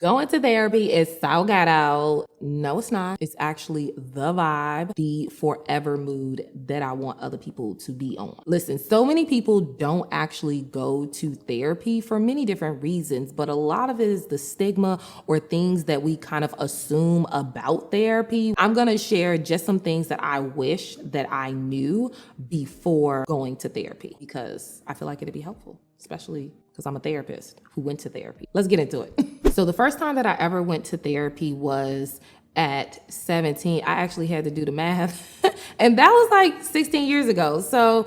Going to therapy is so ghetto. No, it's not. It's actually the vibe, the forever mood that I want other people to be on. Listen, so many people don't actually go to therapy for many different reasons, but a lot of it is the stigma or things that we kind of assume about therapy. I'm going to share just some things that I wish that I knew before going to therapy because I feel like it'd be helpful, especially because I'm a therapist who went to therapy. Let's get into it. So the first time that I ever went to therapy was at 17. I actually had to do the math and that was like 16 years ago. So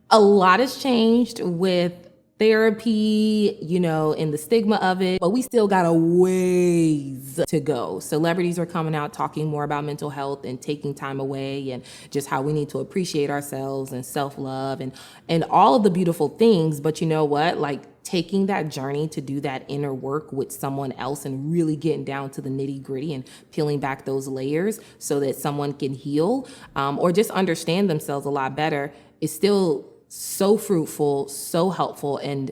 a lot has changed with therapy, and the stigma of it, but we still got a ways to go. Celebrities are coming out talking more about mental health and taking time away and just how we need to appreciate ourselves and self-love and all of the beautiful things. But you know what? Like taking that journey to do that inner work with someone else and really getting down to the nitty gritty and peeling back those layers so that someone can heal or just understand themselves a lot better is still so fruitful, so helpful, and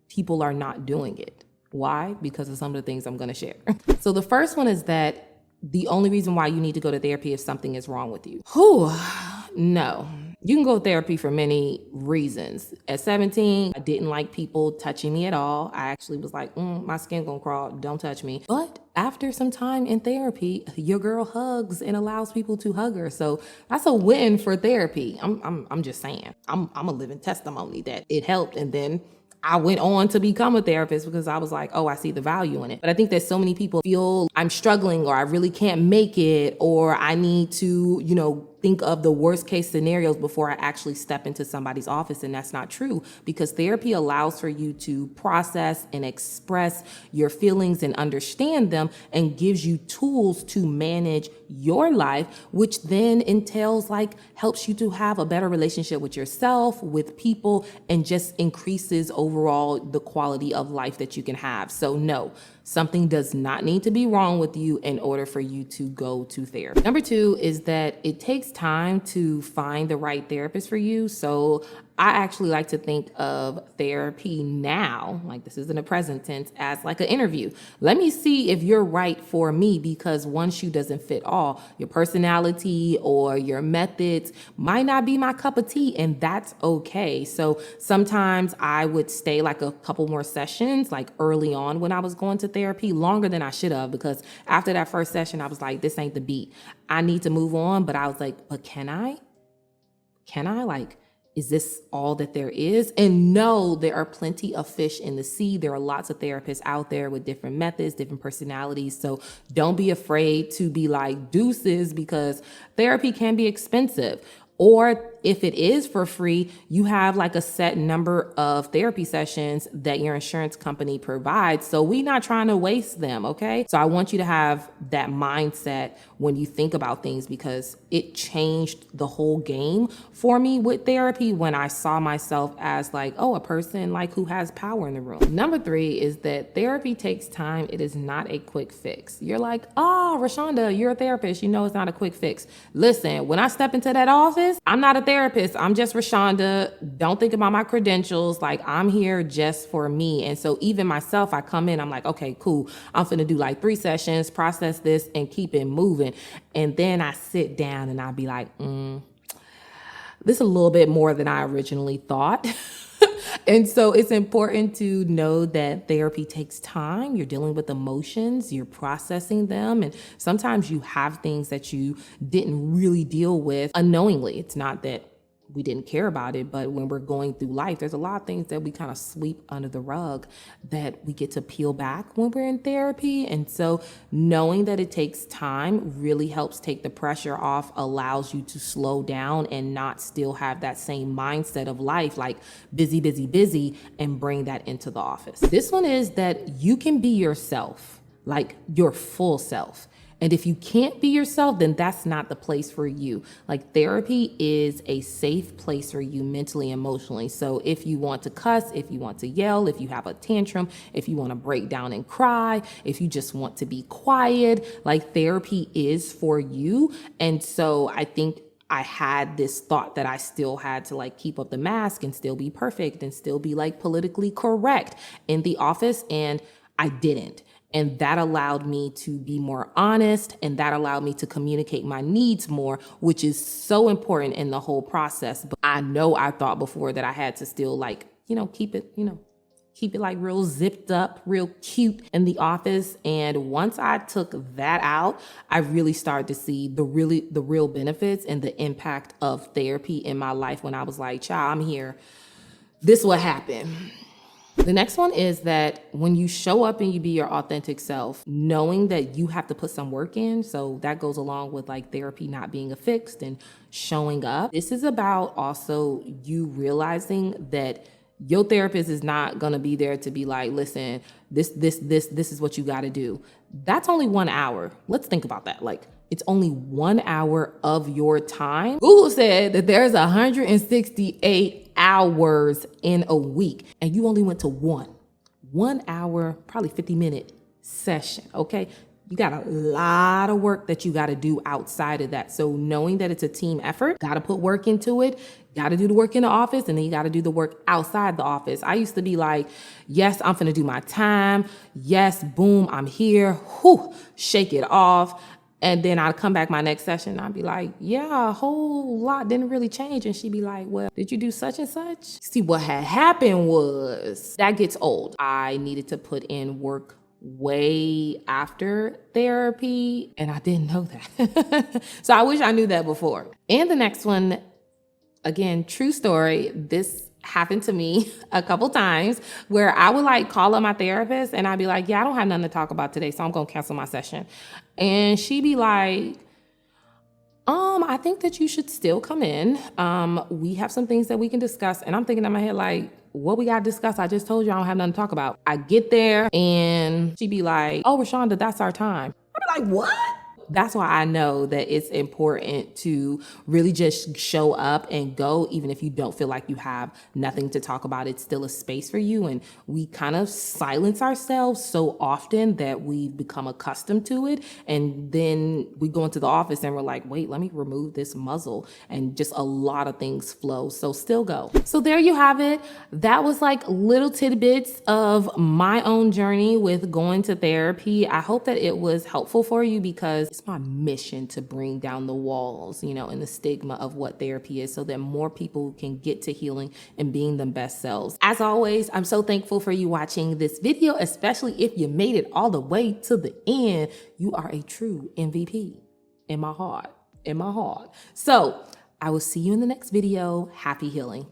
people are not doing it. Why? Because of some of the things I'm going to share. So the first one is that the only reason why you need to go to therapy if something is wrong with you. No. You can go to therapy for many reasons. At 17, I didn't like people touching me at all. I actually was like, my skin gonna crawl, don't touch me. But after some time in therapy, your girl hugs and allows people to hug her. So that's a win for therapy. I'm just saying. I'm a living testimony that it helped. And then I went on to become a therapist because I was like, I see the value in it. But I think that so many people feel I'm struggling or I really can't make it or I need to, think of the worst case scenarios before I actually step into somebody's office. And that's not true because therapy allows for you to process and express your feelings and understand them and gives you tools to manage your life, which then entails helps you to have a better relationship with yourself, with people, and just increases overall the quality of life that you can have. So no, something does not need to be wrong with you in order for you to go to therapy. Number two is that it takes time to find the right therapist for you. So I actually like to think of therapy now, like this is in the present tense, as like an interview. Let me see if you're right for me because one shoe doesn't fit all. Your personality or your methods might not be my cup of tea, and that's okay. So sometimes I would stay like a couple more sessions, like early on when I was going to therapy, longer than I should have, because after that first session, I was like, this ain't the beat. I need to move on. But I was like, but can I? Is this all that there is? And no, there are plenty of fish in the sea. There are lots of therapists out there with different methods, different personalities. So don't be afraid to be like deuces because therapy can be expensive. Or if it is for free, you have like a set number of therapy sessions that your insurance company provides. So we're not trying to waste them, okay? So I want you to have that mindset when you think about things because it changed the whole game for me with therapy when I saw myself as like, a person like who has power in the room. Number three is that therapy takes time. It is not a quick fix. You're like, Rashawnda, you're a therapist. You know it's not a quick fix. Listen, when I step into that office, I'm not a therapist. I'm just Rashawnda. Don't think about my credentials. Like I'm here just for me. And so even myself, I come in, I'm like, okay, cool. I'm finna do like 3 sessions, process this and keep it moving. And then I sit down and I'll be like, this is a little bit more than I originally thought. And so it's important to know that therapy takes time. You're dealing with emotions, you're processing them. And sometimes you have things that you didn't really deal with unknowingly. It's not that we didn't care about it, but when we're going through life, there's a lot of things that we kind of sweep under the rug that we get to peel back when we're in therapy. And so knowing that it takes time really helps take the pressure off, allows you to slow down and not still have that same mindset of life, like busy, busy, busy, and bring that into the office. This one is that you can be yourself, like your full self. And if you can't be yourself, then that's not the place for you. Like therapy is a safe place for you mentally, emotionally. So if you want to cuss, if you want to yell, if you have a tantrum, if you want to break down and cry, if you just want to be quiet, like therapy is for you. And so I think I had this thought that I still had to like keep up the mask and still be perfect and still be like politically correct in the office. And I didn't. And that allowed me to be more honest, and that allowed me to communicate my needs more, which is so important in the whole process. But I know I thought before that I had to still like, keep it like real zipped up, real cute in the office. And once I took that out, I really started to see the real benefits and the impact of therapy in my life when I was like, child, I'm here. This is what happened. The next one is that when you show up and you be your authentic self, knowing that you have to put some work in. So that goes along with like therapy not being a fixed and showing up. This is about also you realizing that your therapist is not going to be there to be like, listen, this is what you got to do. That's only 1 hour. Let's think about that. Like, it's only 1 hour of your time. Google said that there's 168 hours in a week, and you only went to 1 hour, probably 50-minute session. Okay. You got a lot of work that you got to do outside of that. So knowing that it's a team effort, got to put work into it, got to do the work in the office, and then you got to do the work outside the office. I used to be like, yes, I'm finna do my time. Yes, boom, I'm here. Whew, shake it off. And then I'd come back my next session and I'd be like, yeah, a whole lot didn't really change. And she'd be like, well, did you do such and such? See, what had happened was that gets old. I needed to put in work way after therapy, and I didn't know that. So I wish I knew that before. And the next one, again, true story. This happened to me a couple times where I would like call up my therapist and I'd be like, yeah, I don't have nothing to talk about today, so I'm gonna cancel my session. And she'd be like, I think that you should still come in. We have some things that we can discuss. And I'm thinking in my head, like, what we got to discuss? I just told you I don't have nothing to talk about. I get there and she'd be like, oh, Rashawnda, that's our time. I'd be like, what? That's why I know that it's important to really just show up and go, even if you don't feel like you have nothing to talk about. It's still a space for you. And we kind of silence ourselves so often that we become accustomed to it. And then we go into the office and we're like, wait, let me remove this muzzle. And just a lot of things flow. So still go. So there you have it. That was like little tidbits of my own journey with going to therapy. I hope that it was helpful for you because it's my mission to bring down the walls, and the stigma of what therapy is so that more people can get to healing and being their best selves. As always, I'm so thankful for you watching this video, especially if you made it all the way to the end. You are a true MVP in my heart, So I will see you in the next video. Happy healing.